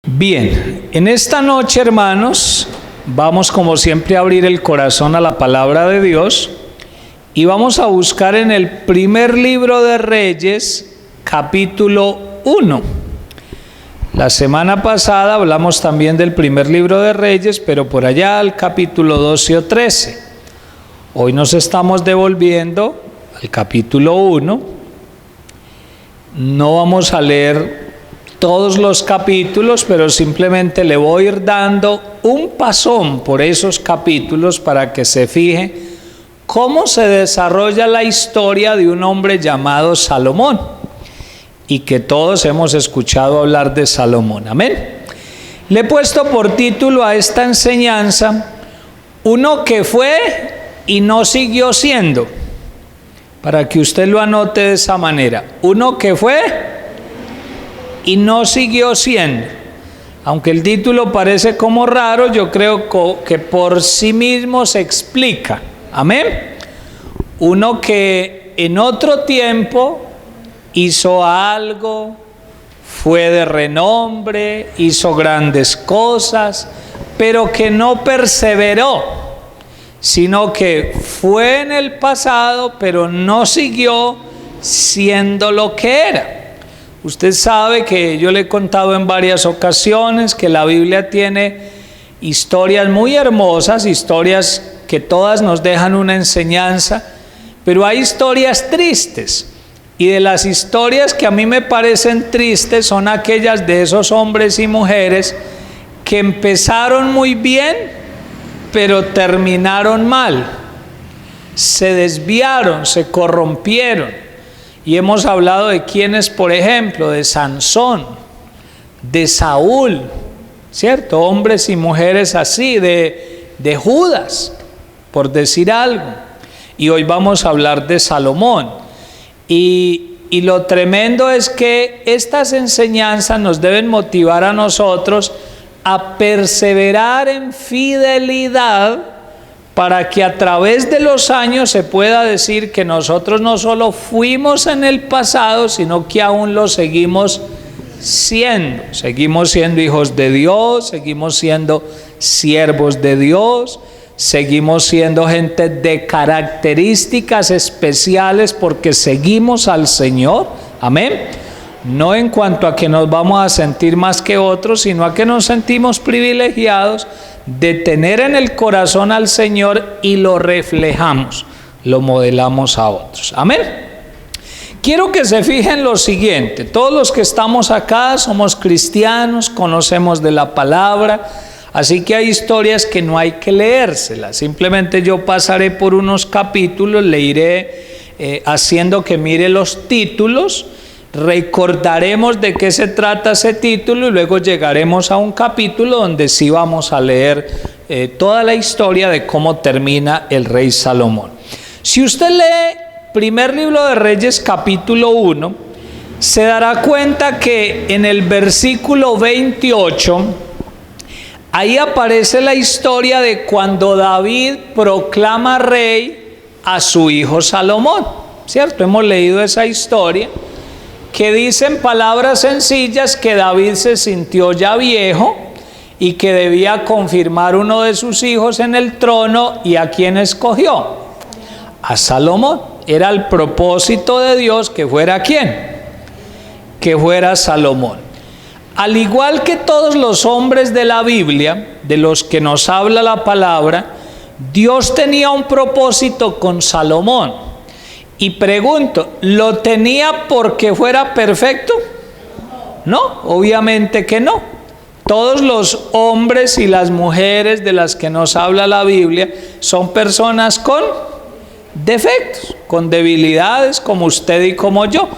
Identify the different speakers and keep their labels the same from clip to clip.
Speaker 1: Bien, en esta noche, hermanos, vamos como siempre a abrir el corazón a la palabra de Dios y vamos a buscar en el primer libro de Reyes, capítulo 1. La semana pasada hablamos también del primer libro de Reyes, pero por allá al capítulo 12 o 13. Hoy nos estamos devolviendo al capítulo 1. No vamos a leer todos los capítulos, pero simplemente le voy a ir dando un pasón por esos capítulos para que se fije cómo se desarrolla la historia de un hombre llamado Salomón, y que todos hemos escuchado hablar de Salomón. Amén. Le he puesto por título a esta enseñanza: uno que fue y no siguió siendo, para que usted lo anote de esa manera. Uno que fue y no siguió siendo. Aunque el título parece como raro, yo creo que por sí mismo se explica. Amén. Uno que en otro tiempo hizo algo, fue de renombre, hizo grandes cosas, pero que no perseveró, sino que fue en el pasado, pero no siguió siendo lo que era. Usted sabe que yo le he contado en varias ocasiones que la Biblia tiene historias muy hermosas, historias que todas nos dejan una enseñanza, pero hay historias tristes. Y de las historias que a mí me parecen tristes son aquellas de esos hombres y mujeres que empezaron muy bien, pero terminaron mal. Se desviaron, se corrompieron. Y hemos hablado de quienes, por ejemplo, de Sansón, de Saúl, ¿cierto? Hombres y mujeres así, de Judas, por decir algo. Y hoy vamos a hablar de Salomón. Y lo tremendo es que estas enseñanzas nos deben motivar a nosotros a perseverar en fidelidad, para que a través de los años se pueda decir que nosotros no solo fuimos en el pasado, sino que aún lo seguimos siendo. Seguimos siendo hijos de Dios, seguimos siendo siervos de Dios, seguimos siendo gente de características especiales porque seguimos al Señor. Amén. No en cuanto a que nos vamos a sentir más que otros, sino a que nos sentimos privilegiados de tener en el corazón al Señor y lo reflejamos, lo modelamos a otros. Amén. Quiero que se fijen lo siguiente: todos los que estamos acá somos cristianos, conocemos de la palabra, así que hay historias que no hay que leérselas. Simplemente yo pasaré por unos capítulos, le iré haciendo que mire los títulos, recordaremos de qué se trata ese título y luego llegaremos a un capítulo donde sí vamos a leer toda la historia de cómo termina el rey Salomón. Si usted lee primer libro de Reyes capítulo 1, se dará cuenta que en el versículo 28 ahí aparece la historia de cuando David proclama rey a su hijo Salomón, ¿cierto? Hemos leído esa historia, que dicen palabras sencillas que David se sintió ya viejo y que debía confirmar uno de sus hijos en el trono. ¿Y a quién escogió? A Salomón. Era el propósito de Dios que fuera ¿quién? Que fuera Salomón. Al igual que todos los hombres de la Biblia, de los que nos habla la palabra, Dios tenía un propósito con Salomón. Y pregunto, ¿lo tenía porque fuera perfecto? No, obviamente que no. Todos los hombres y las mujeres de las que nos habla la Biblia son personas con defectos, con debilidades, como usted y como yo.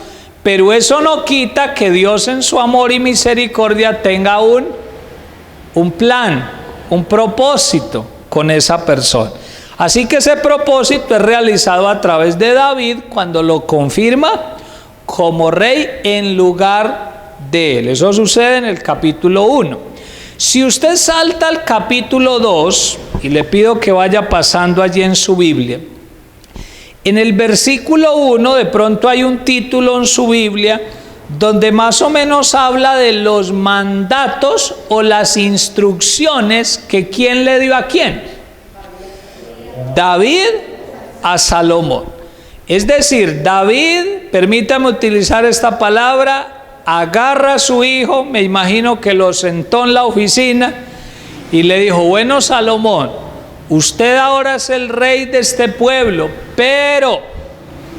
Speaker 1: Pero eso no quita que Dios en su amor y misericordia tenga un plan, un propósito con esa persona. Así que ese propósito es realizado a través de David cuando lo confirma como rey en lugar de él. Eso sucede en el capítulo 1. Si usted salta al capítulo 2, y le pido que vaya pasando allí en su Biblia, en el versículo 1 de pronto hay un título en su Biblia donde más o menos habla de los mandatos o las instrucciones que quién le dio a quién. David a Salomón. Es decir, David, permítame utilizar esta palabra, agarra a su hijo, me imagino que lo sentó en la oficina y le dijo: bueno, Salomón, usted ahora es el rey de este pueblo, pero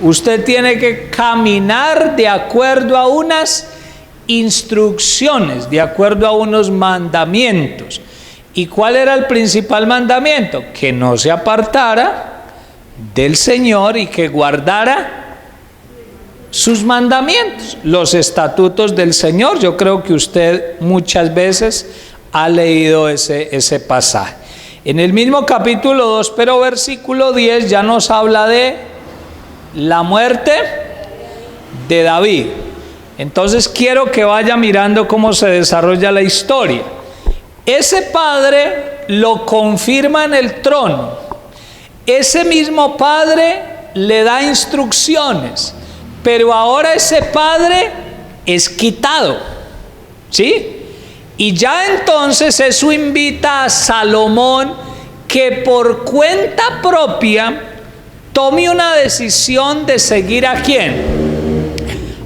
Speaker 1: usted tiene que caminar de acuerdo a unas instrucciones, de acuerdo a unos mandamientos. ¿Y cuál era el principal mandamiento? Que no se apartara del Señor y que guardara sus mandamientos, los estatutos del Señor. Yo creo que usted muchas veces ha leído ese pasaje. En el mismo capítulo 2, pero versículo 10, ya nos habla de la muerte de David. Entonces quiero que vaya mirando cómo se desarrolla la historia. Ese padre lo confirma en el trono. Ese mismo padre le da instrucciones, pero ahora ese padre es quitado, ¿sí? Y ya entonces eso invita a Salomón que por cuenta propia tome una decisión de seguir ¿a quién?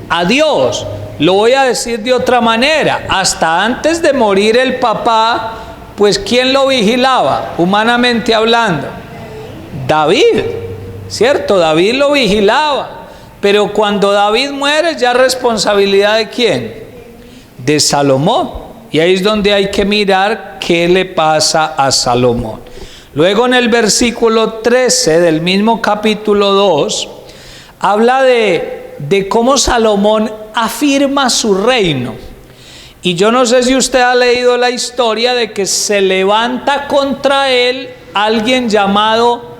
Speaker 1: A Dios. Lo voy a decir de otra manera. Hasta antes de morir el papá, pues ¿quién lo vigilaba? Humanamente hablando, David, ¿cierto? David lo vigilaba. Pero cuando David muere, ya responsabilidad ¿de quién? De Salomón. Y ahí es donde hay que mirar qué le pasa a Salomón. Luego en el versículo 13 del mismo capítulo 2, habla de cómo Salomón afirma su reino. Y yo no sé si usted ha leído la historia de que se levanta contra él alguien llamado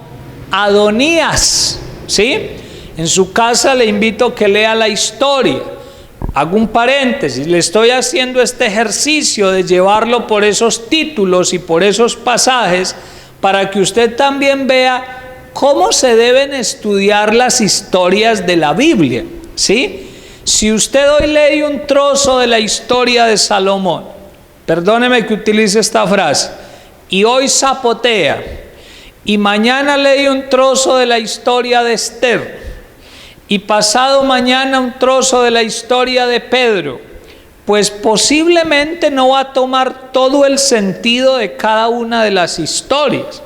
Speaker 1: Adonías, ¿sí? En su casa le invito a que lea la historia. Hago un paréntesis, le estoy haciendo este ejercicio de llevarlo por esos títulos y por esos pasajes para que usted también vea cómo se deben estudiar las historias de la Biblia, ¿sí? Si usted hoy lee un trozo de la historia de Salomón, perdóneme que utilice esta frase, y hoy zapotea, y mañana lee un trozo de la historia de Esther, y pasado mañana un trozo de la historia de Pedro, pues posiblemente no va a tomar todo el sentido de cada una de las historias.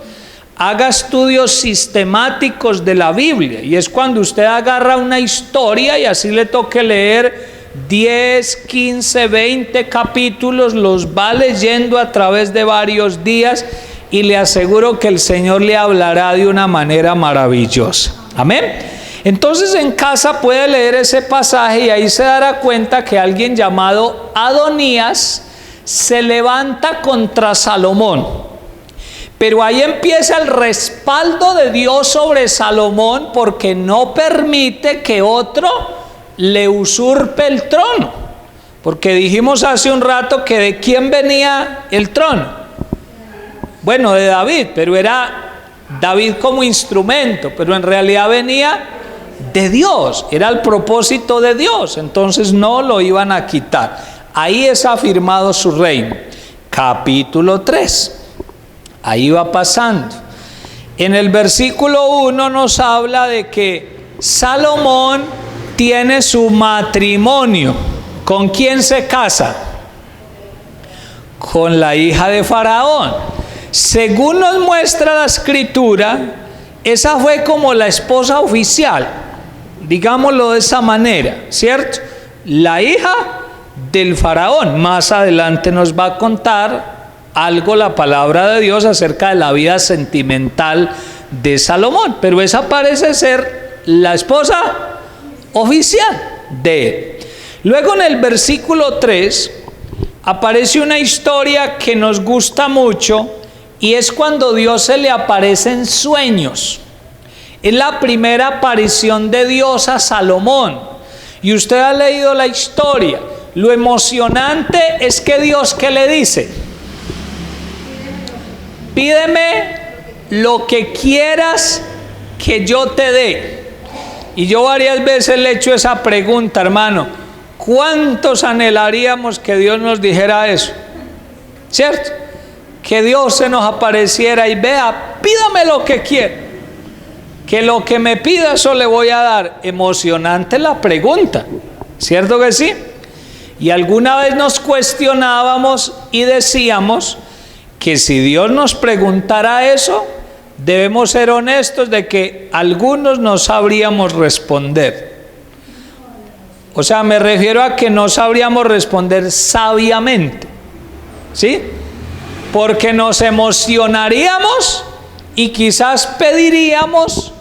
Speaker 1: Haga estudios sistemáticos de la Biblia, y es cuando usted agarra una historia y así le toque leer 10, 15, 20 capítulos, los va leyendo a través de varios días y le aseguro que el Señor le hablará de una manera maravillosa. Amén. Entonces en casa puede leer ese pasaje y ahí se dará cuenta que alguien llamado Adonías se levanta contra Salomón. Pero ahí empieza el respaldo de Dios sobre Salomón, porque no permite que otro le usurpe el trono. Porque dijimos hace un rato que ¿de quién venía el trono? Bueno, de David, pero era David como instrumento, pero en realidad venía de Dios, era el propósito de Dios, entonces no lo iban a quitar. Ahí es afirmado su reino. Capítulo 3. Ahí va pasando. En el versículo 1 nos habla de que Salomón tiene su matrimonio. ¿Con quién se casa? Con la hija de Faraón. Según nos muestra la escritura, esa fue como la esposa oficial, digámoslo de esa manera, ¿cierto? La hija del Faraón. Más adelante nos va a contar algo la palabra de Dios acerca de la vida sentimental de Salomón, pero esa parece ser la esposa oficial de él. Luego en el versículo 3 aparece una historia que nos gusta mucho, y es cuando Dios se le aparece en sueños. Es la primera aparición de Dios a Salomón, y usted ha leído la historia. Lo emocionante es que Dios, ¿qué le dice? Pídeme lo que quieras que yo te dé. Y yo varias veces le he hecho esa pregunta, hermano: ¿Cuántos anhelaríamos que Dios nos dijera eso? ¿Cierto? Que Dios se nos apareciera y vea, pídame lo que quiera, que lo que me pida eso le voy a dar. Emocionante la pregunta, ¿cierto que sí? Y alguna vez nos cuestionábamos y decíamos que si Dios nos preguntara eso, debemos ser honestos de que algunos no sabríamos responder. O sea, me refiero a que no sabríamos responder sabiamente, ¿sí? Porque nos emocionaríamos y quizás pediríamos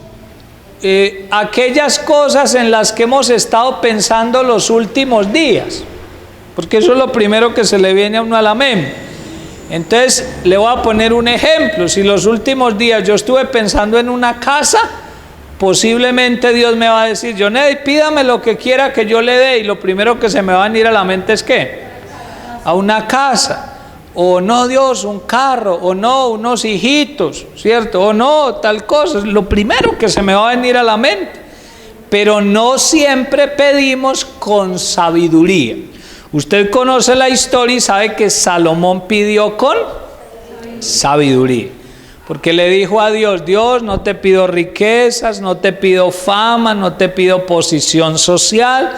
Speaker 1: aquellas cosas en las que hemos estado pensando los últimos días, porque eso es lo primero que se le viene a uno a la mente. Entonces le voy a poner un ejemplo. Si los últimos días yo estuve pensando en una casa, posiblemente Dios me va a decir, Johnny, pídame lo que quiera que yo le dé, y lo primero que se me va a venir a la mente es ¿qué? A una casa, o no, Dios, un carro, o no, unos hijitos, ¿cierto? O no, tal cosa, es lo primero que se me va a venir a la mente. Pero no siempre pedimos con sabiduría. Usted conoce la historia y sabe que Salomón pidió con sabiduría. Porque le dijo a Dios, Dios, no te pido riquezas, no te pido fama, no te pido posición social,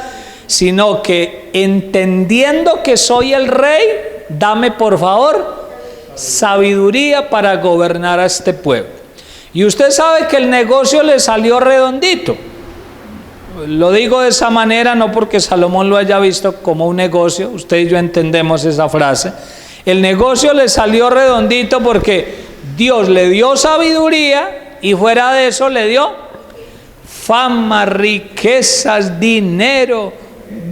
Speaker 1: sino que entendiendo que soy el rey, dame por favor sabiduría para gobernar a este pueblo. Y usted sabe que el negocio le salió redondito. Lo digo de esa manera no porque Salomón lo haya visto como un negocio, usted y yo entendemos esa frase. El negocio le salió redondito porque Dios le dio sabiduría y fuera de eso le dio fama, riquezas, dinero,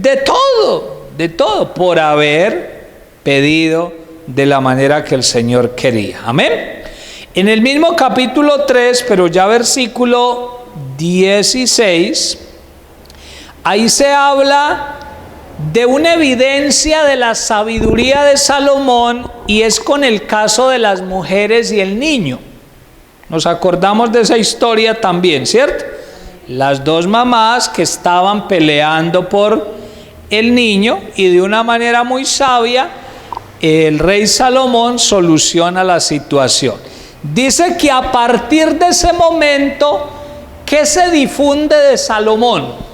Speaker 1: de todo, por haber pedido de la manera que el Señor quería. Amén. En el mismo capítulo 3, pero ya versículo 16, ahí se habla de una evidencia de la sabiduría de Salomón, y es con el caso de las mujeres y el niño. Nos acordamos de esa historia también, ¿cierto? Las dos mamás que estaban peleando por el niño, y de una manera muy sabia el rey Salomón soluciona la situación. Dice que a partir de ese momento, ¿qué se difunde de Salomón?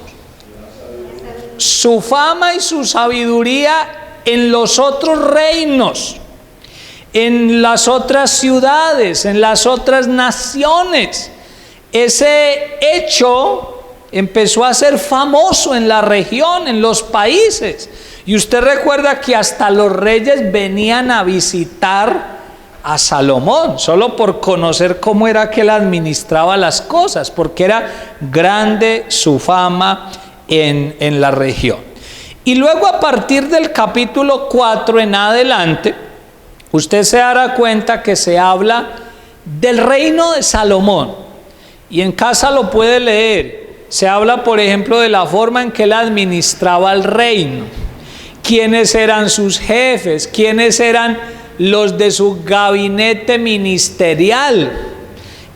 Speaker 1: Su fama y su sabiduría en los otros reinos, en las otras ciudades, en las otras naciones. Ese hecho empezó a ser famoso en la región, en los países. Y usted recuerda que hasta los reyes venían a visitar a Salomón, solo por conocer cómo era que él administraba las cosas, porque era grande su fama en la región. Y luego a partir del capítulo 4 en adelante, usted se dará cuenta que se habla del reino de Salomón, y en casa lo puede leer. Se habla, por ejemplo, de la forma en que él administraba el reino, quiénes eran sus jefes, quiénes eran los de su gabinete ministerial,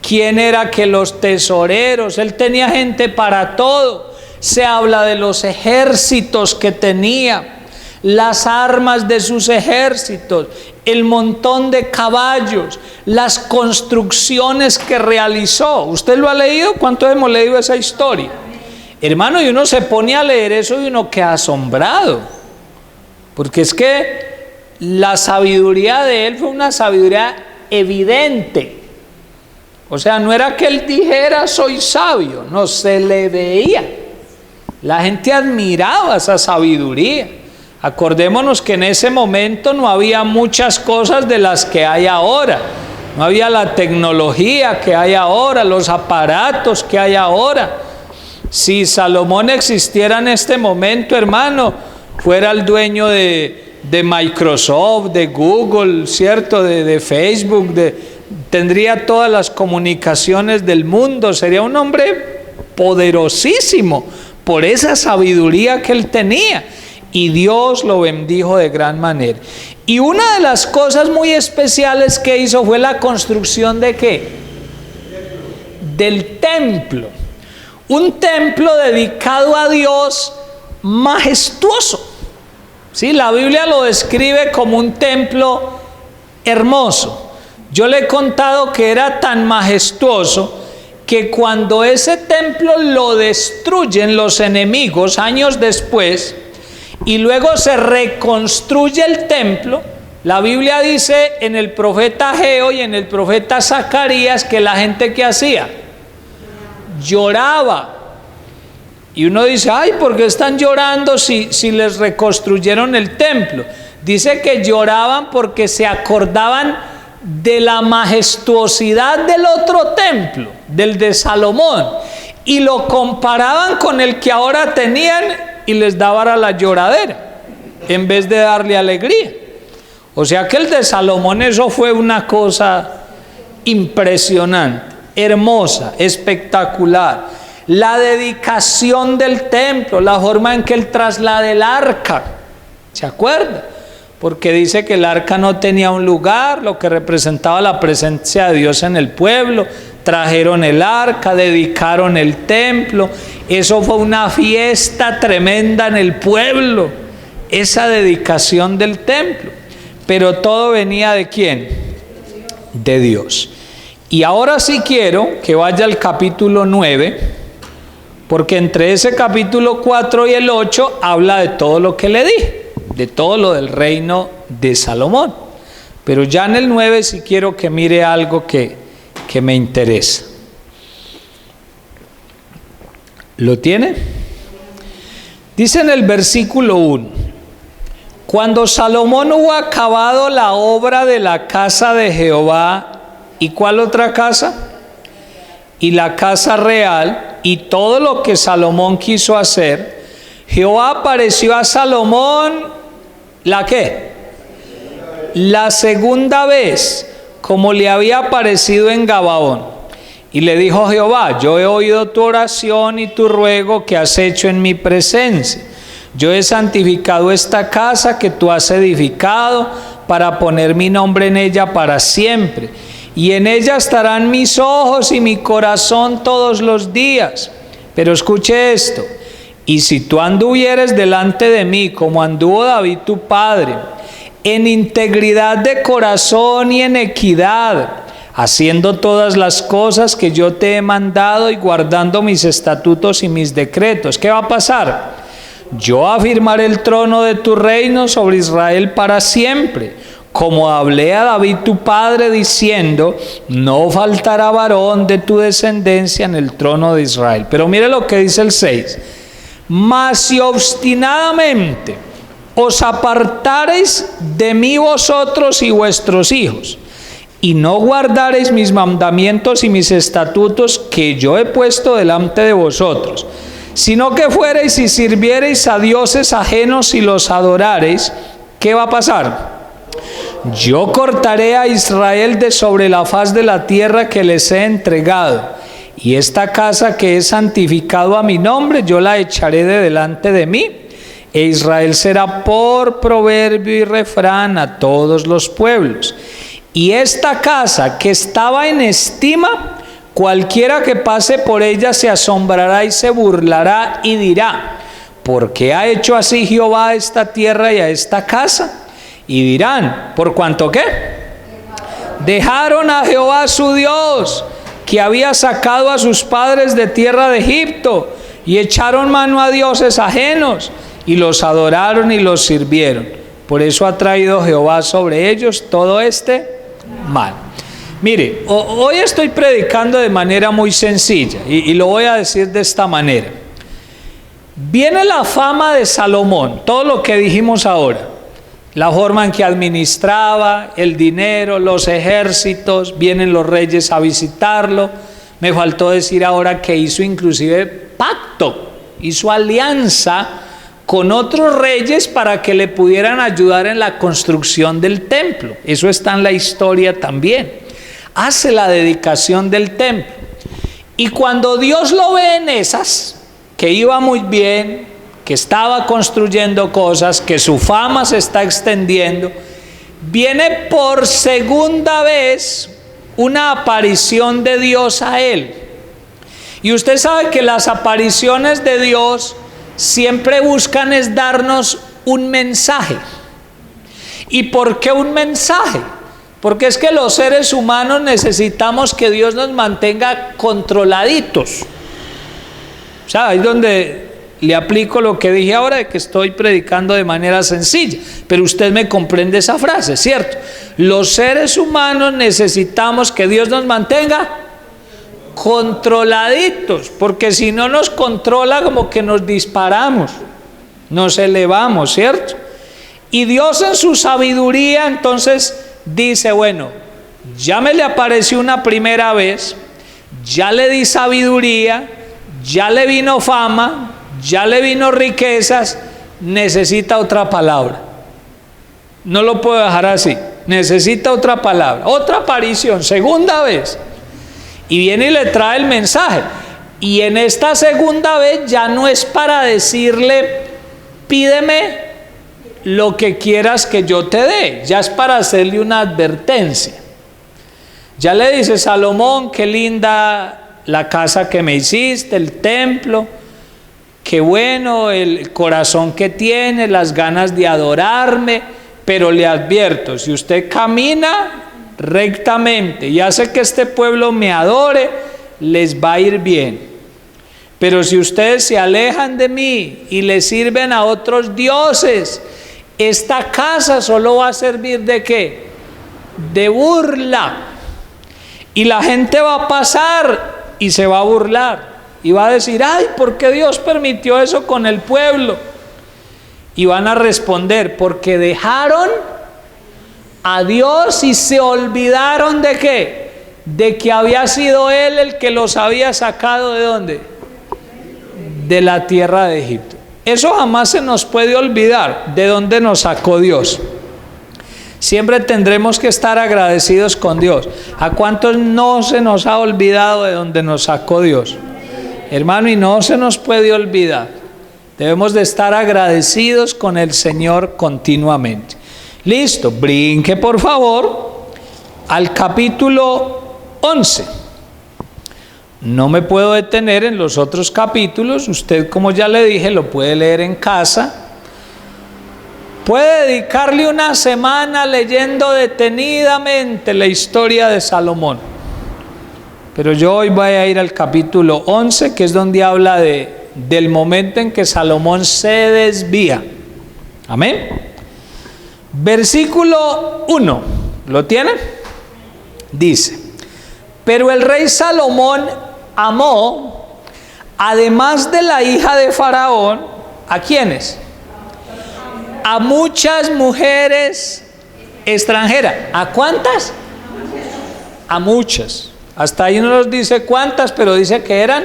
Speaker 1: quién era que los tesoreros. Él tenía gente para todo. Se habla de los ejércitos que tenía, las armas de sus ejércitos, el montón de caballos, las construcciones que realizó. ¿Usted lo ha leído? ¿Cuántos hemos leído esa historia? Hermano, y uno se pone a leer eso y uno queda asombrado, porque es que la sabiduría de él fue una sabiduría evidente. O sea, no era que él dijera soy sabio, no, se le veía. La gente admiraba esa sabiduría. Acordémonos que en ese momento no había muchas cosas de las que hay ahora. No había la tecnología que hay ahora, los aparatos que hay ahora. Si Salomón existiera en este momento, hermano, fuera el dueño de Microsoft, de Google, ¿cierto? De Facebook, tendría todas las comunicaciones del mundo. Sería un hombre poderosísimo por esa sabiduría que él tenía, y Dios lo bendijo de gran manera. Y una de las cosas muy especiales que hizo fue la construcción ¿de qué? Del templo. Un templo dedicado a Dios, majestuoso. ¿Sí? La Biblia lo describe como un templo hermoso. Yo le he contado que era tan majestuoso que cuando ese templo lo destruyen los enemigos años después y luego se reconstruye el templo, la Biblia dice en el profeta Ageo y en el profeta Zacarías que la gente ¿qué hacía? Lloraba. Y uno dice, ay, ¿por qué están llorando si les reconstruyeron el templo? Dice que lloraban porque se acordaban de la majestuosidad del otro templo, del de Salomón, y lo comparaban con el que ahora tenían y les daba la lloradera, en vez de darle alegría. O sea que el de Salomón, eso fue una cosa impresionante, hermosa, espectacular. La dedicación del templo, la forma en que él traslada el arca, ¿se acuerda? Porque dice que el arca no tenía un lugar, lo que representaba la presencia de Dios en el pueblo. Trajeron el arca, dedicaron el templo. Eso fue una fiesta tremenda en el pueblo, esa dedicación del templo. Pero todo venía ¿de quién? De Dios. Y ahora sí quiero que vaya al capítulo 9, porque entre ese capítulo 4 y el 8 habla de todo lo que le dije, de todo lo del reino de Salomón. Pero ya en el 9 sí quiero que mire algo que me interesa. ¿Lo tiene? Dice en el versículo 1: cuando Salomón hubo acabado la obra de la casa de Jehová, ¿y cuál otra casa? Y la casa real, y todo lo que Salomón quiso hacer, Jehová apareció a Salomón, ¿la qué? La segunda vez, como le había aparecido en Gabaón. Y le dijo Jehová: yo he oído tu oración y tu ruego que has hecho en mi presencia. Yo he santificado esta casa que tú has edificado para poner mi nombre en ella para siempre. Y en ella estarán mis ojos y mi corazón todos los días. Pero escuche esto: y si tú anduvieres delante de mí como anduvo David tu padre, en integridad de corazón y en equidad, haciendo todas las cosas que yo te he mandado y guardando mis estatutos y mis decretos, ¿qué va a pasar? Yo afirmaré el trono de tu reino sobre Israel para siempre, como hablé a David tu padre, diciendo: no faltará varón de tu descendencia en el trono de Israel. Pero mire lo que dice el 6: mas si obstinadamente os apartareis de mí vosotros y vuestros hijos, y no guardareis mis mandamientos y mis estatutos que yo he puesto delante de vosotros, sino que fuereis y sirviereis a dioses ajenos y los adorareis, ¿qué va a pasar? Yo cortaré a Israel de sobre la faz de la tierra que les he entregado, y esta casa que he santificado a mi nombre, yo la echaré de delante de mí, e Israel será por proverbio y refrán a todos los pueblos. Y esta casa que estaba en estima, cualquiera que pase por ella se asombrará y se burlará y dirá: ¿por qué ha hecho así Jehová a esta tierra y a esta casa? Y dirán: ¿por cuánto qué? Dejaron a Jehová su Dios, que había sacado a sus padres de tierra de Egipto, y echaron mano a dioses ajenos, y los adoraron y los sirvieron. Por eso ha traído Jehová sobre ellos todo este mal. Mire, hoy estoy predicando de manera muy sencilla, y lo voy a decir de esta manera. Viene la fama de Salomón, todo lo que dijimos ahora. La forma en que administraba el dinero, los ejércitos, vienen los reyes a visitarlo. Me faltó decir ahora que hizo inclusive pacto, hizo alianza con otros reyes para que le pudieran ayudar en la construcción del templo. Eso está en la historia también. Hace la dedicación del templo. Y cuando Dios lo ve en esas, que iba muy bien, que estaba construyendo cosas, que su fama se está extendiendo, viene por segunda vez una aparición de Dios a él. Y usted sabe que las apariciones de Dios siempre buscan es darnos un mensaje. ¿Y por qué un mensaje? Porque es que los seres humanos necesitamos que Dios nos mantenga controladitos. O sea, ahí es donde le aplico lo que dije ahora, de que estoy predicando de manera sencilla, pero usted me comprende esa frase, ¿cierto? Los seres humanos necesitamos que Dios nos mantenga controladitos, porque si no nos controla, como que nos disparamos, nos elevamos, ¿cierto? Y Dios en su sabiduría entonces dice, bueno, ya me le apareció una primera vez, ya le di sabiduría, ya le vino fama, ya le vino riquezas, necesita otra palabra. No lo puedo dejar así, necesita otra palabra, otra aparición, segunda vez. Y viene y le trae el mensaje. Y en esta segunda vez ya no es para decirle, pídeme lo que quieras que yo te dé, ya es para hacerle una advertencia. Ya le dice, Salomón, qué linda la casa que me hiciste, el templo, qué bueno el corazón que tiene, las ganas de adorarme, pero le advierto, si usted camina rectamente y hace que este pueblo me adore, les va a ir bien. Pero si ustedes se alejan de mí y le sirven a otros dioses, esta casa solo va a servir ¿de qué? De burla. Y la gente va a pasar y se va a burlar y va a decir, ay, ¿por qué Dios permitió eso con el pueblo? Y van a responder, porque dejaron a Dios y se olvidaron ¿de qué? De que había sido Él el que los había sacado ¿de dónde? De la tierra de Egipto. Eso jamás se nos puede olvidar, de dónde nos sacó Dios. Siempre tendremos que estar agradecidos con Dios. ¿A cuántos no se nos ha olvidado de dónde nos sacó Dios? Hermano, y no se nos puede olvidar. Debemos de estar agradecidos con el Señor continuamente. Listo, brinque por favor al capítulo 11. No me puedo detener en los otros capítulos. Usted, como ya le dije, lo puede leer en casa. Puede dedicarle una semana leyendo detenidamente la historia de Salomón. Pero yo hoy voy a ir al capítulo 11, que es donde habla del momento en que Salomón se desvía. Amén. Versículo 1, ¿lo tienen? Dice, pero el rey Salomón amó, además de la hija de Faraón, ¿a quiénes? A muchas mujeres extranjeras. ¿A cuántas? A muchas. Hasta ahí no nos dice cuántas, pero dice que eran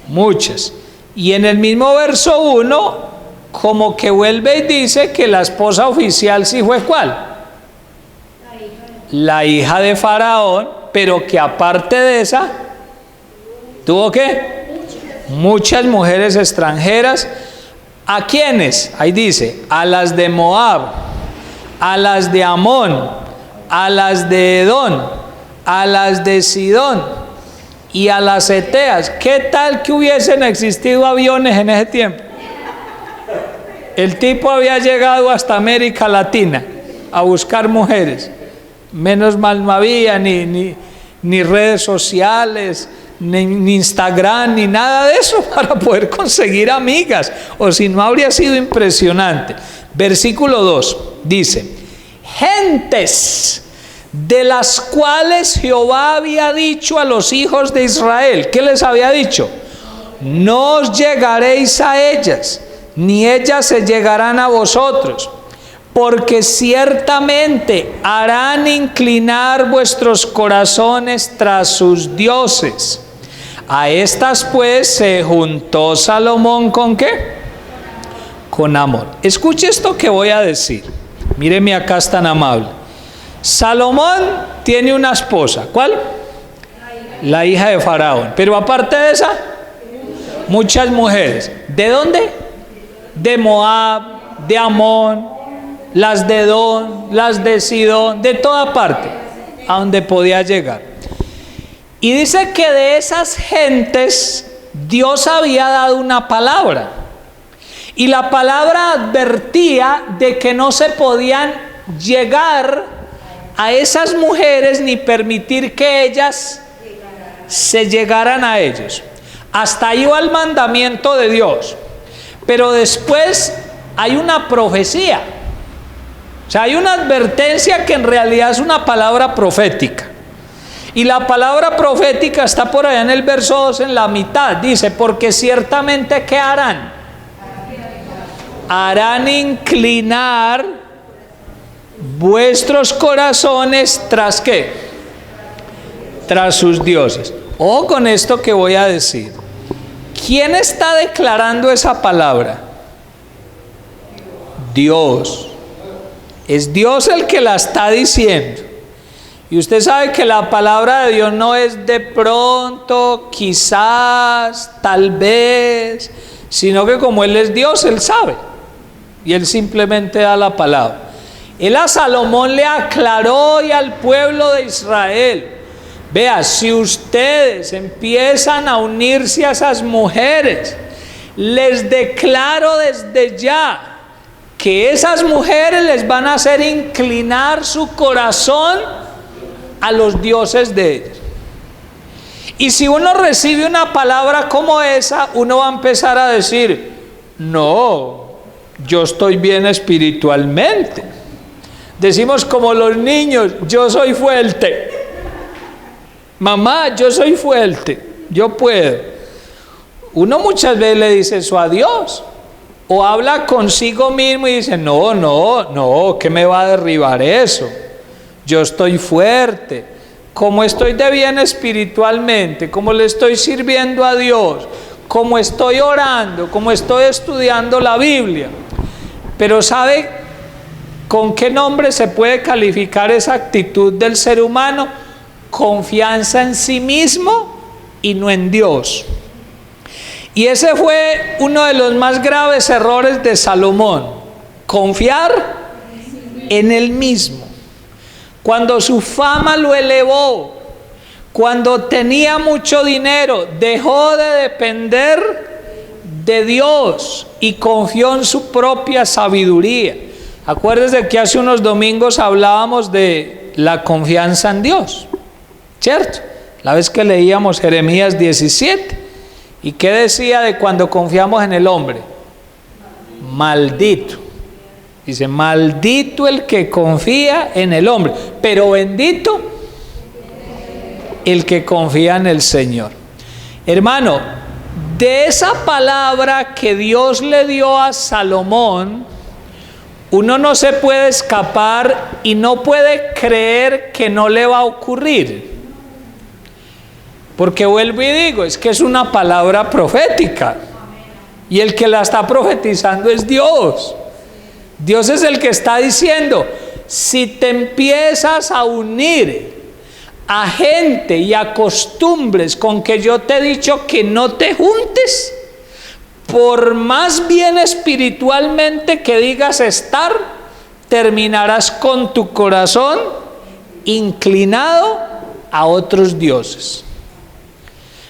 Speaker 1: muchas. Y en el mismo verso 1, como que vuelve y dice que la esposa oficial sí fue ¿cuál? La hija de Faraón, pero que aparte de esa, ¿tuvo qué? Muchas mujeres extranjeras. ¿A quiénes? Ahí dice, a las de Moab, a las de Amón, a las de Edom, a las de Sidón y a las Eteas. ¿Qué tal que hubiesen existido aviones en ese tiempo? El tipo había llegado hasta América Latina a buscar mujeres. Menos mal no había ni redes sociales, ni Instagram, ni nada de eso para poder conseguir amigas. O si no, habría sido impresionante. Versículo 2 dice, gentes de las cuales Jehová había dicho a los hijos de Israel. ¿Qué les había dicho? No os llegaréis a ellas, ni ellas se llegarán a vosotros, porque ciertamente harán inclinar vuestros corazones tras sus dioses. A estas pues se juntó Salomón ¿con qué? Con amor. Escuche esto que voy a decir. Míreme acá, es tan amable. Salomón tiene una esposa. ¿Cuál? La hija de Faraón. Pero aparte de esa, muchas mujeres. ¿De dónde? De Moab, de Amón, las de Edom, las de Sidón, de toda parte, a donde podía llegar. Y dice que de esas gentes Dios había dado una palabra. Y la palabra advertía de que no se podían llegar a esas mujeres ni permitir que ellas se llegaran a ellos. Hasta ahí va el mandamiento de Dios. Pero después hay una profecía. O sea, hay una advertencia que en realidad es una palabra profética. Y la palabra profética está por allá en el verso 2, en la mitad. Dice, porque ciertamente ¿qué harán? Harán inclinar vuestros corazones tras ¿qué? Tras sus dioses. Ojo con esto que voy a decir. ¿Quién está declarando esa palabra? Dios. Es Dios el que la está diciendo. Y usted sabe que la palabra de Dios no es de pronto, quizás, tal vez, sino que como Él es Dios, Él sabe. Y Él simplemente da la palabra. Él a Salomón le aclaró y al pueblo de Israel. Vea, si ustedes empiezan a unirse a esas mujeres, les declaro desde ya que esas mujeres les van a hacer inclinar su corazón a los dioses de ellos. Y si uno recibe una palabra como esa, uno va a empezar a decir, no, yo estoy bien espiritualmente. Decimos como los niños, yo soy fuerte. Mamá, yo soy fuerte, yo puedo. Uno muchas veces le dice eso a Dios. O habla consigo mismo y dice, no, ¿qué me va a derribar eso? Yo estoy fuerte. Como estoy de bien espiritualmente, como le estoy sirviendo a Dios, como estoy orando, como estoy estudiando la Biblia. Pero ¿sabe con qué nombre se puede calificar esa actitud del ser humano? Confianza en sí mismo y no en Dios. Y ese fue uno de los más graves errores de Salomón, confiar en él mismo. Cuando su fama lo elevó, cuando tenía mucho dinero, dejó de depender de Dios y confió en su propia sabiduría. Acuérdense que hace unos domingos hablábamos de la confianza en Dios, ¿cierto? La vez que leíamos Jeremías 17. ¿Y qué decía de cuando confiamos en el hombre? Maldito. Dice, maldito el que confía en el hombre, pero bendito el que confía en el Señor. Hermano, de esa palabra que Dios le dio a Salomón, uno no se puede escapar y no puede creer que no le va a ocurrir. Porque vuelvo y digo, es que es una palabra profética. Y el que la está profetizando es Dios. Dios es el que está diciendo, si te empiezas a unir a gente y a costumbres con que yo te he dicho que no te juntes, por más bien espiritualmente que digas estar, terminarás con tu corazón inclinado a otros dioses.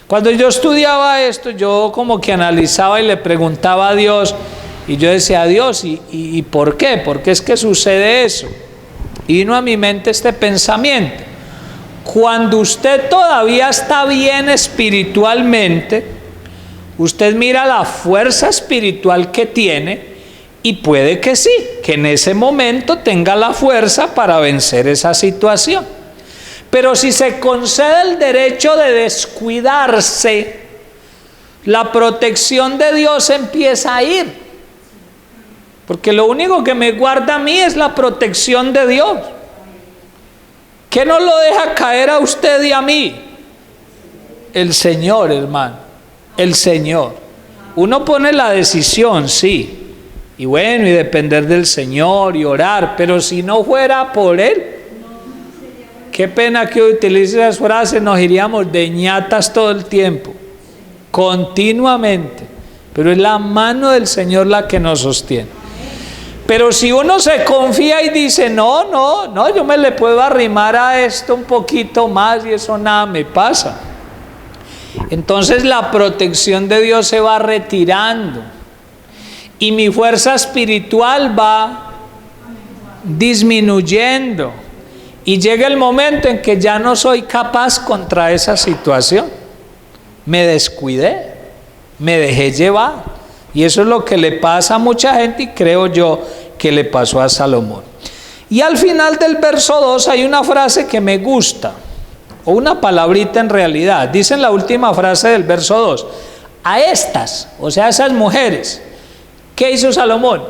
Speaker 1: Cuando yo estudiaba esto, yo como que analizaba y le preguntaba a Dios, y yo decía, a Dios, ¿y por qué? ¿Por qué es que sucede eso? Y vino a mi mente este pensamiento. Cuando usted todavía está bien espiritualmente, usted mira la fuerza espiritual que tiene y puede que sí, que en ese momento tenga la fuerza para vencer esa situación. Pero si se concede el derecho de descuidarse, la protección de Dios empieza a ir. Porque lo único que me guarda a mí es la protección de Dios. ¿Qué no lo deja caer a usted y a mí? El Señor, hermano. El Señor. Uno pone la decisión, sí. Y bueno, y depender del Señor y orar. Pero si no fuera por Él, qué pena que utilice esas frases, nos iríamos de ñatas todo el tiempo. Continuamente. Pero es la mano del Señor la que nos sostiene. Pero si uno se confía y dice, no, yo me le puedo arrimar a esto un poquito más y eso nada me pasa. Entonces la protección de Dios se va retirando. y mi fuerza espiritual va disminuyendo. Y llega el momento en que ya no soy capaz contra esa situación. Me descuidé, me dejé llevar. Y eso es lo que le pasa a mucha gente y creo yo que le pasó a Salomón. Y al final del verso 2 hay una frase que me gusta, o una palabrita en realidad. Dice en la última frase del verso 2, a estas, o sea, a esas mujeres, ¿qué hizo Salomón?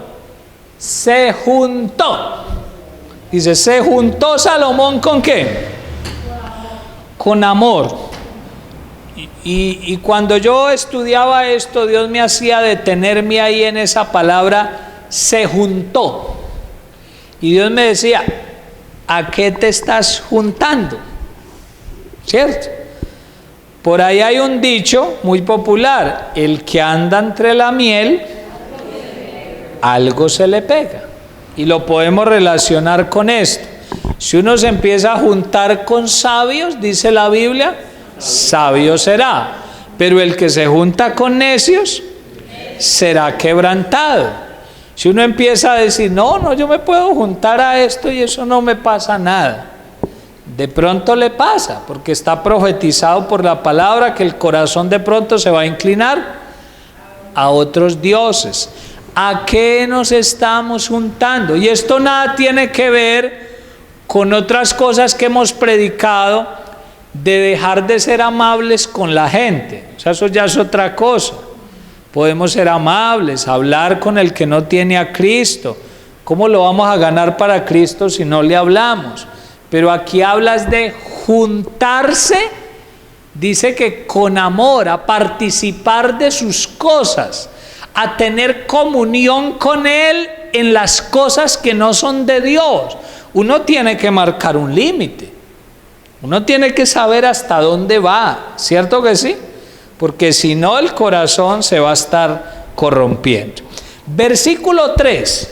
Speaker 1: Se juntó. Dice, se juntó Salomón ¿con qué? Con amor. Y cuando yo estudiaba esto, Dios me hacía detenerme ahí en esa palabra, se juntó. Y Dios me decía, ¿a qué te estás juntando? ¿Cierto? Por ahí hay un dicho muy popular, el que anda entre la miel, algo se le pega. Y lo podemos relacionar con esto. Si uno se empieza a juntar con sabios, dice la Biblia, sabio será. Pero el que se junta con necios, será quebrantado. Si uno empieza a decir, no, yo me puedo juntar a esto y eso no me pasa nada. De pronto le pasa, porque está profetizado por la palabra que el corazón de pronto se va a inclinar a otros dioses. ¿A qué nos estamos juntando? Y esto nada tiene que ver con otras cosas que hemos predicado, de dejar de ser amables con la gente. O sea, eso ya es otra cosa. Podemos ser amables, hablar con el que no tiene a Cristo. ¿Cómo lo vamos a ganar para Cristo si no le hablamos? Pero aquí hablas de juntarse, dice que con amor, a participar de sus cosas, a tener comunión con Él en las cosas que no son de Dios. Uno tiene que marcar un límite. Uno tiene que saber hasta dónde va, ¿cierto que sí? Porque si no, el corazón se va a estar corrompiendo. Versículo 3.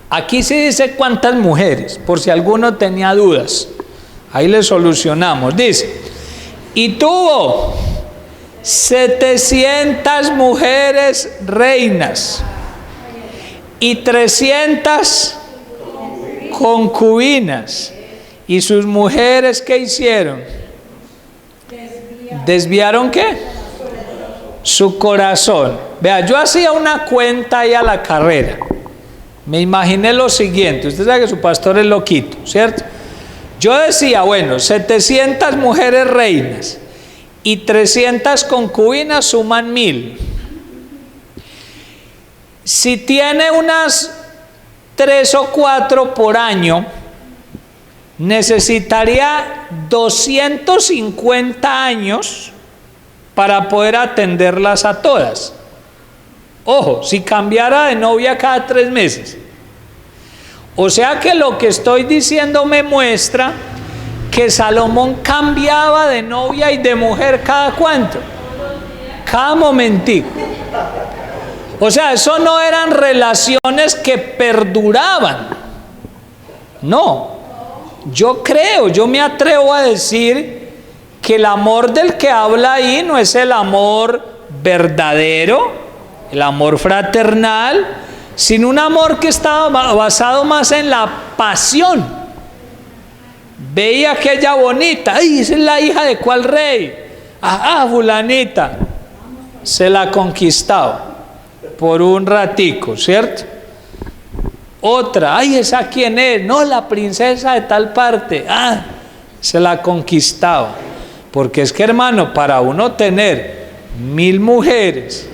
Speaker 1: Aquí sí dice cuántas mujeres, por si alguno tenía dudas. Ahí le solucionamos. Dice, y tuvo 700 mujeres reinas y 300 concubinas. ¿Y sus mujeres qué hicieron? ¿Desviaron qué? Su corazón. Vea, yo hacía una cuenta ahí a la carrera. Me imaginé lo siguiente. Usted sabe que su pastor es loquito, ¿cierto? Yo decía, bueno, 700 mujeres reinas y 300 concubinas suman 1000. Si tiene unas 3 o 4 por año, necesitaría 250 años para poder atenderlas a todas. Ojo, si cambiara de novia cada 3 meses. O sea que lo que estoy diciendo me muestra que Salomón cambiaba de novia y de mujer cada cuánto, cada momentico. O sea, eso no eran relaciones que perduraban. No. Yo me atrevo a decir que el amor del que habla ahí no es el amor verdadero, el amor fraternal, sino un amor que estaba basado más en la pasión. Veía a aquella bonita, ¡ay, esa es la hija de cuál rey! Fulanita. Se la conquistaba por un ratico, ¿cierto? Otra, ¡ay, esa quién es! No, la princesa de tal parte. Se la conquistaba. Porque es que, hermano, para uno tener 1000 mujeres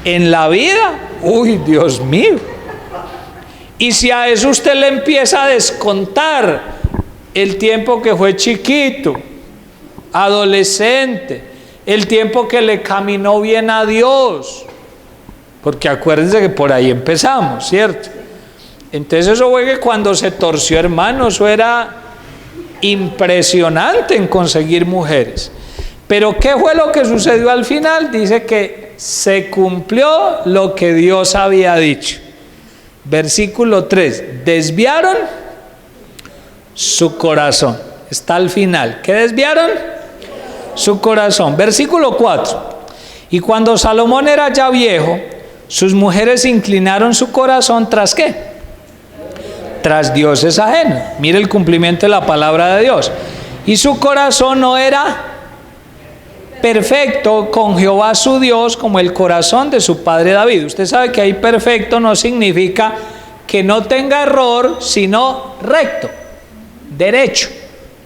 Speaker 1: en la vida, ¡uy, Dios mío! Y si a eso usted le empieza a descontar el tiempo que fue chiquito, adolescente, el tiempo que le caminó bien a Dios, porque acuérdense que por ahí empezamos, ¿cierto? Entonces eso fue que cuando se torció, hermano, eso era impresionante en conseguir mujeres. Pero ¿qué fue lo que sucedió al final? Dice que se cumplió lo que Dios había dicho. Versículo 3, desviaron su corazón. Está al final. ¿Qué desviaron? Su corazón. Versículo 4, y cuando Salomón era ya viejo, sus mujeres inclinaron su corazón tras ¿qué? Tras dioses ajenos. Mire el cumplimiento de la palabra de Dios. Y su corazón no era perfecto con Jehová su Dios como el corazón de su padre David. Usted sabe que ahí perfecto no significa que no tenga error, sino recto, derecho.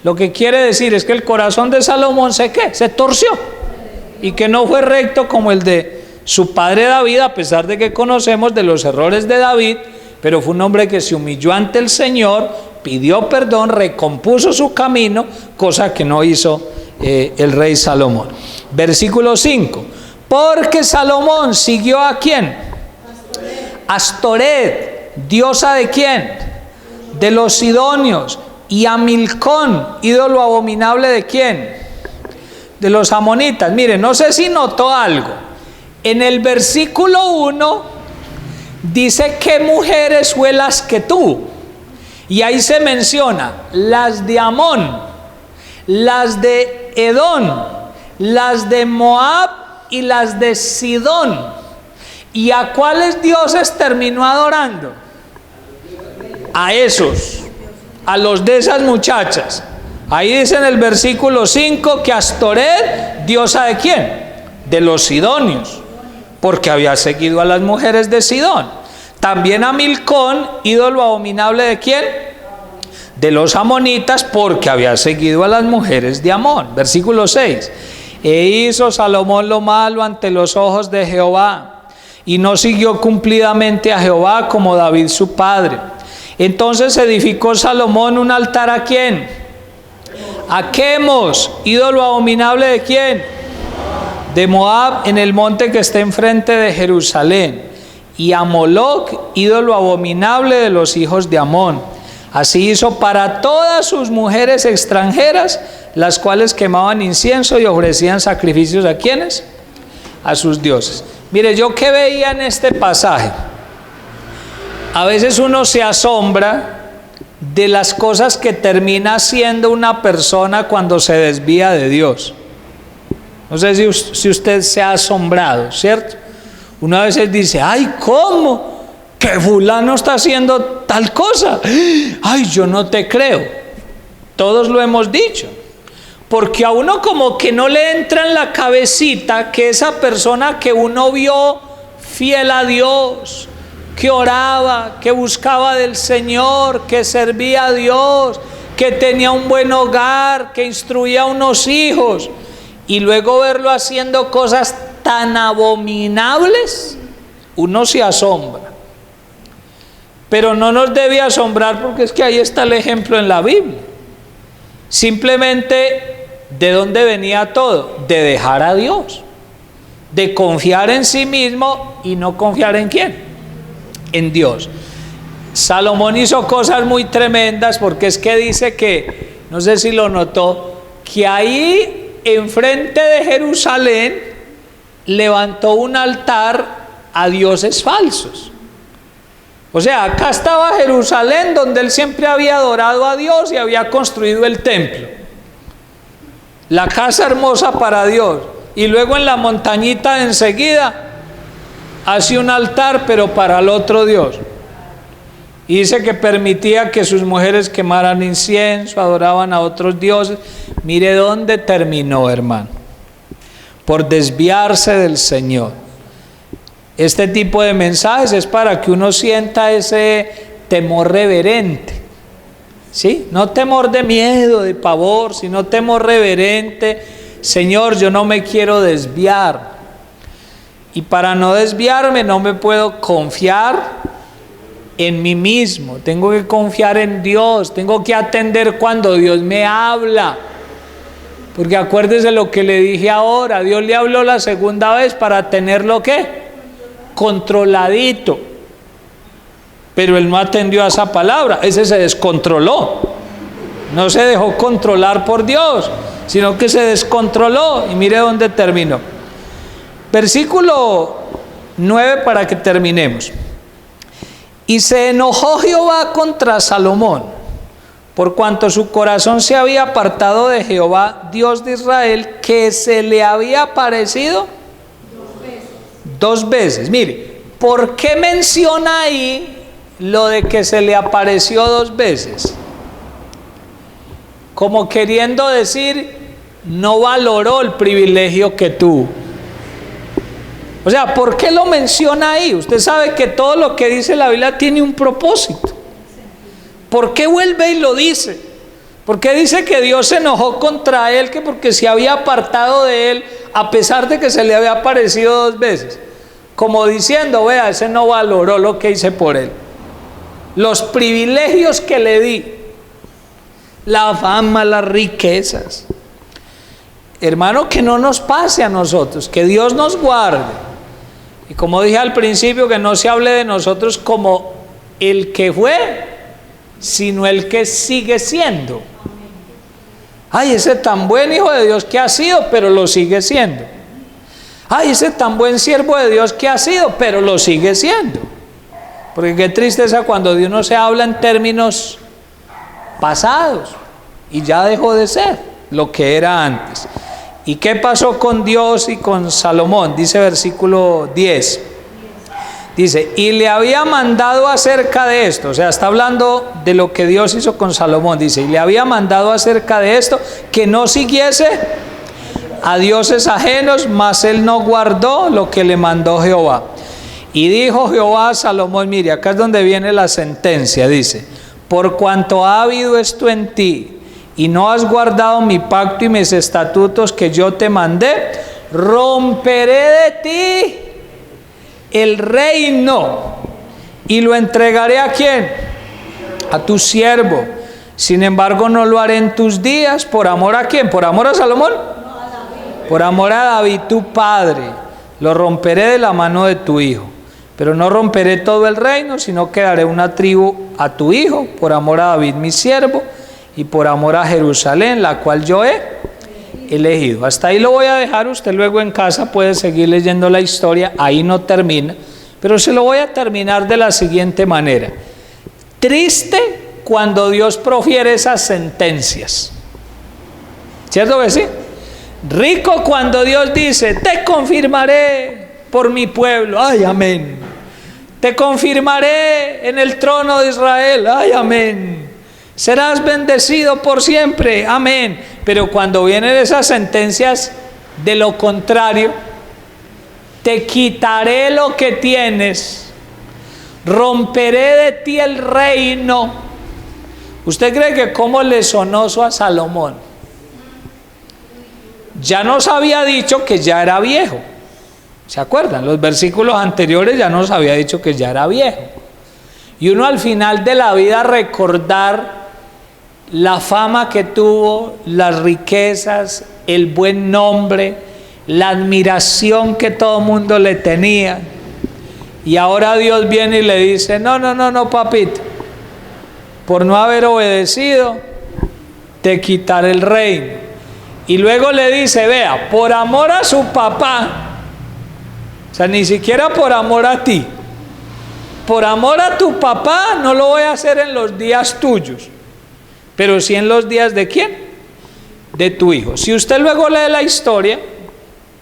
Speaker 1: Lo que quiere decir es que el corazón de Salomón se torció y que no fue recto como el de su padre David, a pesar de que conocemos de los errores de David, pero fue un hombre que se humilló ante el Señor, pidió perdón, recompuso su camino, cosa que no hizo el rey Salomón. Versículo 5. Porque Salomón siguió ¿a quién? Astoret, diosa de quién? De los sidonios. Y a Milcón, ídolo abominable de quién? De los amonitas. Mire, no sé si notó algo. En el versículo 1 dice qué mujeres fue las que tuvo. Y ahí se menciona las de Amón, las de Edom, las de Moab y las de Sidón. ¿Y a cuáles dioses terminó adorando? A esos, a los de esas muchachas. Ahí dice en el versículo 5 que Astoret, diosa de quién? De los sidonios, porque había seguido a las mujeres de Sidón. También a Milcón, ídolo abominable de quién? De los amonitas, porque había seguido a las mujeres de Amón. Versículo 6. E hizo Salomón lo malo ante los ojos de Jehová, y no siguió cumplidamente a Jehová como David su padre. Entonces edificó Salomón un altar ¿a quién? A Quemos, ídolo abominable de quién? De Moab, en el monte que está enfrente de Jerusalén. Y a Moloc, ídolo abominable de los hijos de Amón. Así hizo para todas sus mujeres extranjeras, las cuales quemaban incienso y ofrecían sacrificios ¿a quiénes? A sus dioses. Mire, yo que veía en este pasaje, a veces uno se asombra de las cosas que termina haciendo una persona cuando se desvía de Dios. No sé si usted se ha asombrado, ¿cierto? Uno a veces dice, ay, ¿cómo? Que fulano está haciendo tal cosa. Ay, yo no te creo. Todos lo hemos dicho. Porque a uno como que no le entra en la cabecita que esa persona que uno vio fiel a Dios, que oraba, que buscaba del Señor, que servía a Dios, que tenía un buen hogar, que instruía a unos hijos, y luego verlo haciendo cosas tan abominables, uno se asombra. Pero no nos debe asombrar, porque es que ahí está el ejemplo en la Biblia. Simplemente, ¿de dónde venía todo? De dejar a Dios, de confiar en sí mismo y no confiar en ¿quién? En Dios. Salomón hizo cosas muy tremendas, porque es que dice que, no sé si lo notó, que ahí enfrente de Jerusalén levantó un altar a dioses falsos. O sea, acá estaba Jerusalén, donde él siempre había adorado a Dios y había construido el templo, la casa hermosa para Dios, y luego en la montañita enseguida hace un altar, pero para el otro Dios. Y dice que permitía que sus mujeres quemaran incienso, adoraban a otros dioses. Mire dónde terminó, hermano, por desviarse del Señor. Este tipo de mensajes es para que uno sienta ese temor reverente, ¿sí? No temor de miedo, de pavor, sino temor reverente. Señor, yo no me quiero desviar, y para no desviarme no me puedo confiar en mí mismo, tengo que confiar en Dios, tengo que atender cuando Dios me habla. Porque acuérdese lo que le dije ahora, Dios le habló la segunda vez para tenerlo ¿qué? Controladito. Pero él no atendió a esa palabra, ese se descontroló. No se dejó controlar por Dios, sino que se descontroló. Y mire dónde terminó. Versículo 9 para que terminemos. Y se enojó Jehová contra Salomón, por cuanto su corazón se había apartado de Jehová, Dios de Israel, que se le había aparecido dos veces. Mire, ¿por qué menciona ahí lo de que se le apareció 2 veces? Como queriendo decir, no valoró el privilegio que tuvo. O sea, ¿por qué lo menciona ahí? Usted sabe que todo lo que dice la Biblia tiene un propósito. ¿Por qué vuelve y lo dice? ¿Por qué dice que Dios se enojó contra él? Que porque se había apartado de él, a pesar de que se le había aparecido 2 veces. Como diciendo, vea, ese no valoró lo que hice por él. Los privilegios que le di, la fama, las riquezas. Hermano, que no nos pase a nosotros, que Dios nos guarde. Y como dije al principio, que no se hable de nosotros como el que fue, sino el que sigue siendo. Ay, ese tan buen hijo de Dios que ha sido, pero lo sigue siendo. Ay, ese tan buen siervo de Dios que ha sido, pero lo sigue siendo. Porque qué tristeza cuando de uno se habla en términos pasados y ya dejó de ser lo que era antes. ¿Y qué pasó con Dios y con Salomón? Dice versículo 10. Dice, y le había mandado acerca de esto, o sea, está hablando de lo que Dios hizo con Salomón. Dice, y le había mandado acerca de esto, que no siguiese a dioses ajenos, mas él no guardó lo que le mandó Jehová. Y dijo Jehová a Salomón, mire, acá es donde viene la sentencia, dice, por cuanto ha habido esto en ti, y no has guardado mi pacto y mis estatutos que yo te mandé, romperé de ti el reino y lo entregaré ¿a quién? A tu siervo. Sin embargo, no lo haré en tus días. ¿Por amor a quién? ¿Por amor a Salomón? Por amor a David tu padre. Lo romperé de la mano de tu hijo. Pero no romperé todo el reino, sino que daré una tribu a tu hijo, por amor a David mi siervo, y por amor a Jerusalén, la cual yo he elegido. Hasta ahí lo voy a dejar. Usted luego en casa puede seguir leyendo la historia. Ahí no termina, pero se lo voy a terminar de la siguiente manera. Triste cuando Dios profiere esas sentencias, ¿cierto que sí? Rico cuando Dios dice, te confirmaré por mi pueblo, ay amén. Te confirmaré en el trono de Israel, ay amén. Serás bendecido por siempre, amén. Pero cuando vienen esas sentencias de lo contrario, te quitaré lo que tienes, romperé de ti el reino. ¿Usted cree que cómo le sonó eso a Salomón? Ya nos había dicho que ya era viejo. ¿Se acuerdan? Los versículos anteriores ya nos había dicho que ya era viejo. Y uno al final de la vida recordar la fama que tuvo, las riquezas, el buen nombre, la admiración que todo el mundo le tenía. Y ahora Dios viene y le dice, no, papito. Por no haber obedecido, te quitaré el reino. Y luego le dice, vea, por amor a su papá, o sea, ni siquiera por amor a ti, por amor a tu papá, no lo voy a hacer en los días tuyos, pero sí en los días ¿de quién? De tu hijo. Si usted luego lee la historia,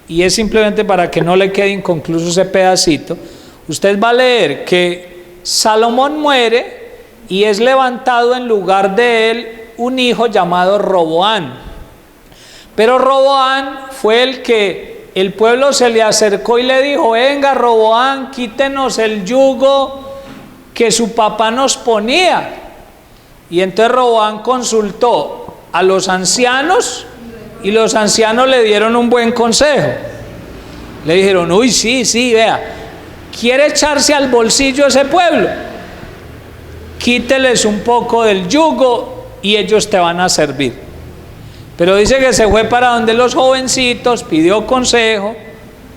Speaker 1: y es simplemente para que no le quede inconcluso ese pedacito, usted va a leer que Salomón muere y es levantado en lugar de él un hijo llamado Roboán. Pero Roboán fue el que el pueblo se le acercó y le dijo, venga Roboán, quítenos el yugo que su papá nos ponía. Y entonces Roboán consultó a los ancianos y los ancianos le dieron un buen consejo. Le dijeron, uy, sí, vea, ¿quiere echarse al bolsillo ese pueblo? Quíteles un poco del yugo y ellos te van a servir. Pero dice que se fue para donde los jovencitos, pidió consejo,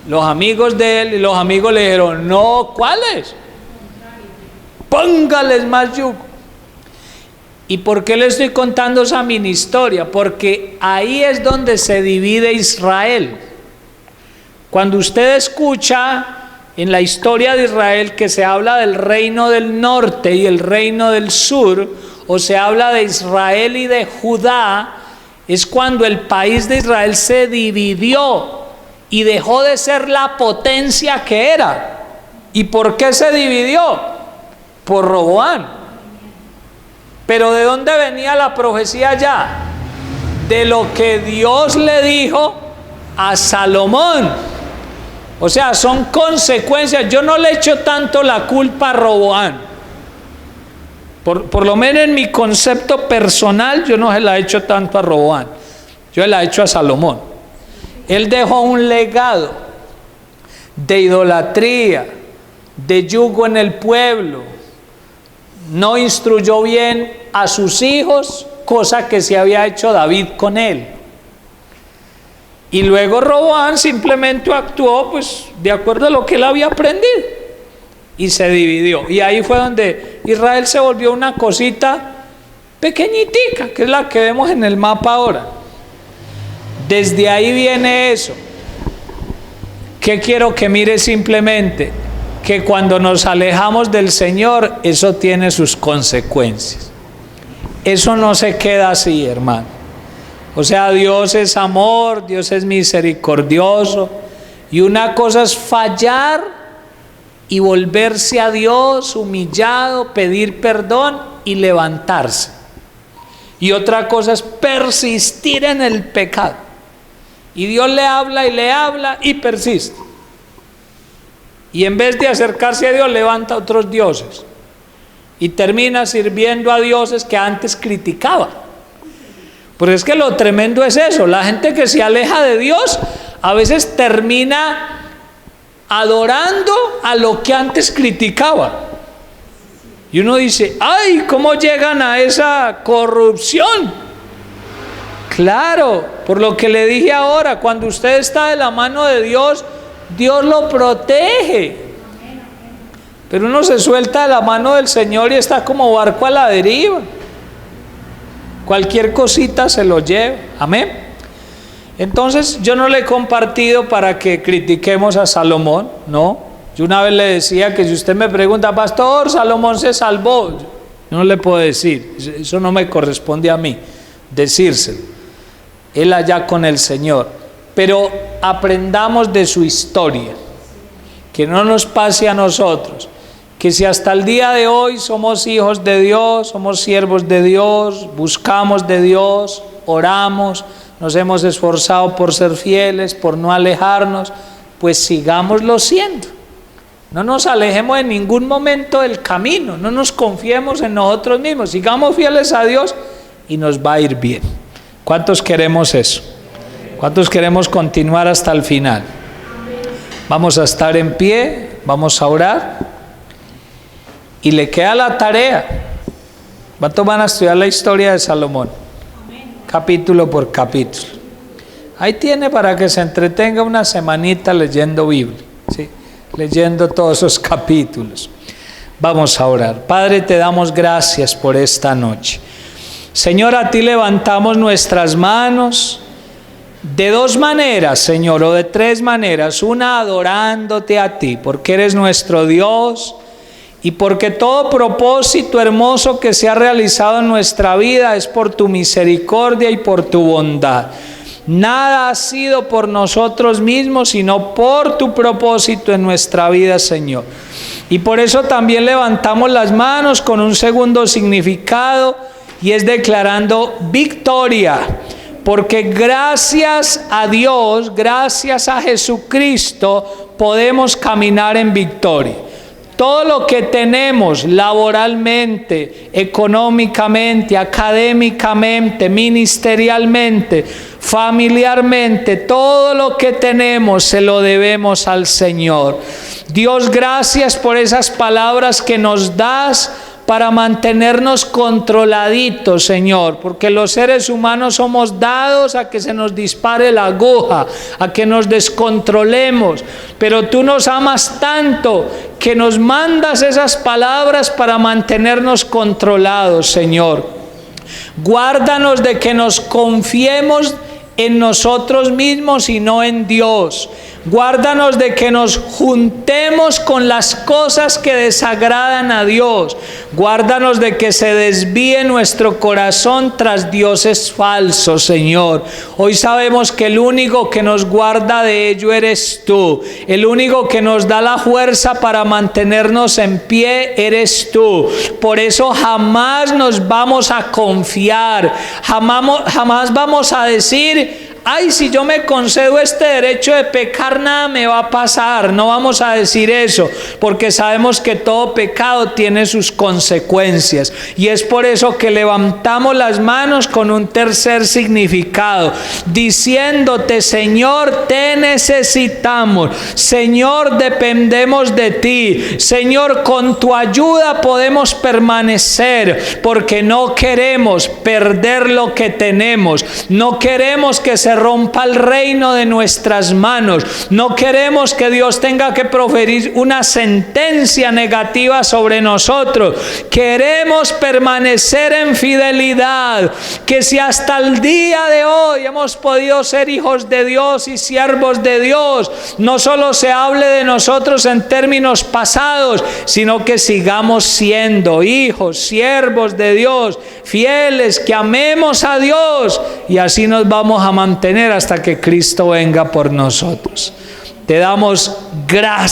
Speaker 1: los amigos de él, y los amigos le dijeron, no, ¿cuáles? Póngales más yugo. ¿Y por qué le estoy contando esa mini historia? Porque ahí es donde se divide Israel. Cuando usted escucha en la historia de Israel que se habla del reino del norte y el reino del sur, o se habla de Israel y de Judá, es cuando el país de Israel se dividió y dejó de ser la potencia que era ¿Y por qué se dividió? Por Roboam. Pero ¿de dónde venía la profecía ya? De lo que Dios le dijo a Salomón. O sea, son consecuencias. Yo no le echo tanto la culpa a Roboam. Por lo menos en mi concepto personal, yo no se la echo tanto a Roboam. Yo se la echo a Salomón. Él dejó un legado de idolatría, de yugo en el pueblo. No instruyó bien a sus hijos, cosa que se había hecho David con él. Y luego Roboam simplemente actuó pues de acuerdo a lo que él había aprendido y se dividió. Y ahí fue donde Israel se volvió una cosita pequeñitica, que es la que vemos en el mapa ahora. Desde ahí viene eso. ¿Qué quiero que mire simplemente? Que cuando nos alejamos del Señor, eso tiene sus consecuencias. Eso no se queda así, hermano. O sea, Dios es amor, Dios es misericordioso. Y una cosa es fallar y volverse a Dios humillado, pedir perdón y levantarse. Y otra cosa es persistir en el pecado. Y Dios le habla y persiste. Y en vez de acercarse a Dios, levanta otros dioses. Y termina sirviendo a dioses que antes criticaba. Porque es que lo tremendo es eso. La gente que se aleja de Dios, a veces termina adorando a lo que antes criticaba. Y uno dice, ¡ay! ¿Cómo llegan a esa corrupción? Claro, por lo que le dije ahora, cuando usted está de la mano de Dios, Dios lo protege. Pero uno se suelta de la mano del Señor y está como barco a la deriva. Cualquier cosita se lo lleva. Amén. Entonces yo no le he compartido para que critiquemos a Salomón, no. Yo una vez le decía que si usted me pregunta, pastor, Salomón se salvó, yo no le puedo decir, eso no me corresponde a mí decírselo. Él allá con el Señor. Pero aprendamos de su historia, que no nos pase a nosotros, que si hasta el día de hoy somos hijos de Dios, somos siervos de Dios, buscamos de Dios, oramos, nos hemos esforzado por ser fieles, por no alejarnos, pues sigámoslo siendo. No nos alejemos en ningún momento del camino, no nos confiemos en nosotros mismos, sigamos fieles a Dios y nos va a ir bien. ¿Cuántos queremos eso? ¿Cuántos queremos continuar hasta el final? Vamos a estar en pie, vamos a orar y le queda la tarea. ¿Cuántos van a estudiar la historia de Salomón? Capítulo por capítulo. Ahí tiene para que se entretenga una semanita leyendo Biblia, ¿sí? Leyendo todos esos capítulos. Vamos a orar. Padre, te damos gracias por esta noche. Señor, a ti levantamos nuestras manos de dos maneras, Señor, o de tres maneras. Una, adorándote a ti, porque eres nuestro Dios y porque todo propósito hermoso que se ha realizado en nuestra vida es por tu misericordia y por tu bondad. Nada ha sido por nosotros mismos, sino por tu propósito en nuestra vida, Señor. Y por eso también levantamos las manos con un segundo significado, y es declarando victoria. Porque gracias a Dios, gracias a Jesucristo, podemos caminar en victoria. Todo lo que tenemos laboralmente, económicamente, académicamente, ministerialmente, familiarmente, todo lo que tenemos se lo debemos al Señor. Dios, gracias por esas palabras que nos das para mantenernos controladitos, Señor, porque los seres humanos somos dados a que se nos dispare la aguja, a que nos descontrolemos, pero tú nos amas tanto que nos mandas esas palabras para mantenernos controlados, Señor. Guárdanos de que nos confiemos en nosotros mismos y no en Dios. Guárdanos de que nos juntemos con las cosas que desagradan a Dios. Guárdanos de que se desvíe nuestro corazón tras dioses falsos, Señor. Hoy sabemos que el único que nos guarda de ello eres tú. El único que nos da la fuerza para mantenernos en pie eres tú. Por eso jamás nos vamos a confiar. Jamás vamos a decir: ay, si yo me concedo este derecho de pecar, nada me va a pasar. No vamos a decir eso, porque sabemos que todo pecado tiene sus consecuencias. Y es por eso que levantamos las manos con un tercer significado, diciéndote: Señor, te necesitamos. Señor, dependemos de ti. Señor, con tu ayuda podemos permanecer, porque no queremos perder lo que tenemos. No queremos que se rompa el reino de nuestras manos. No queremos que Dios tenga que proferir una sentencia negativa sobre nosotros. Queremos permanecer en fidelidad. Que si hasta el día de hoy hemos podido ser hijos de Dios y siervos de Dios, no solo se hable de nosotros en términos pasados, sino que sigamos siendo hijos, siervos de Dios, fieles, que amemos a Dios, y así nos vamos a mantener hasta que Cristo venga por nosotros. Te damos gracias.